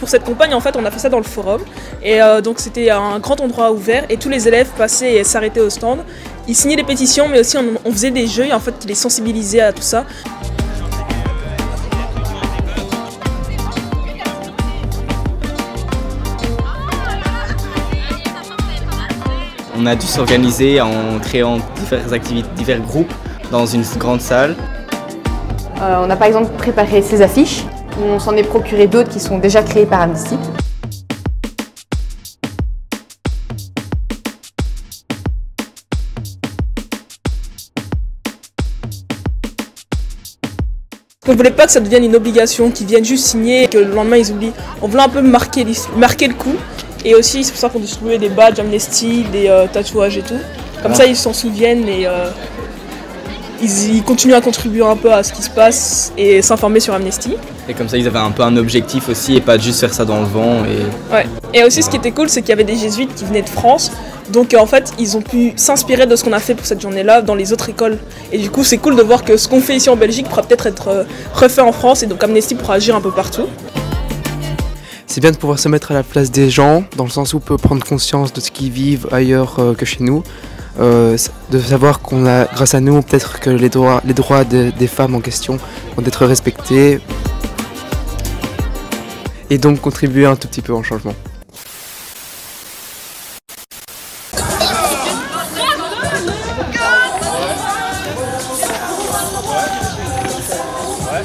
pour cette campagne, en fait, on a fait ça dans le forum. Et donc c'était un grand endroit ouvert et tous les élèves passaient et s'arrêtaient au stand. Ils signaient des pétitions, mais aussi on faisait des jeux en fait, qui les sensibilisaient à tout ça. On a dû s'organiser en créant diverses activités, divers groupes dans une grande salle. On a par exemple préparé ces affiches. On s'en est procuré d'autres qui sont déjà créées par Amnesty. On ne voulait pas que ça devienne une obligation, qu'ils viennent juste signer et que le lendemain ils oublient. On voulait un peu marquer le coup. Et aussi c'est pour ça qu'on distribuait des badges Amnesty, des tatouages et tout. Comme ça ils s'en souviennent et ils continuent à contribuer un peu à ce qui se passe et s'informer sur Amnesty. Et comme ça ils avaient un peu un objectif aussi et pas juste faire ça dans le vent. Ouais. Et aussi ce qui était cool c'est qu'il y avait des jésuites qui venaient de France. Donc en fait ils ont pu s'inspirer de ce qu'on a fait pour cette journée-là dans les autres écoles. Et du coup c'est cool de voir que ce qu'on fait ici en Belgique pourra peut-être être refait en France et donc Amnesty pourra agir un peu partout. C'est bien de pouvoir se mettre à la place des gens, dans le sens où on peut prendre conscience de ce qu'ils vivent ailleurs que chez nous. De savoir qu'on a, grâce à nous, peut-être que les droits des femmes en question vont être respectés. Et donc contribuer un tout petit peu au changement. Ouais.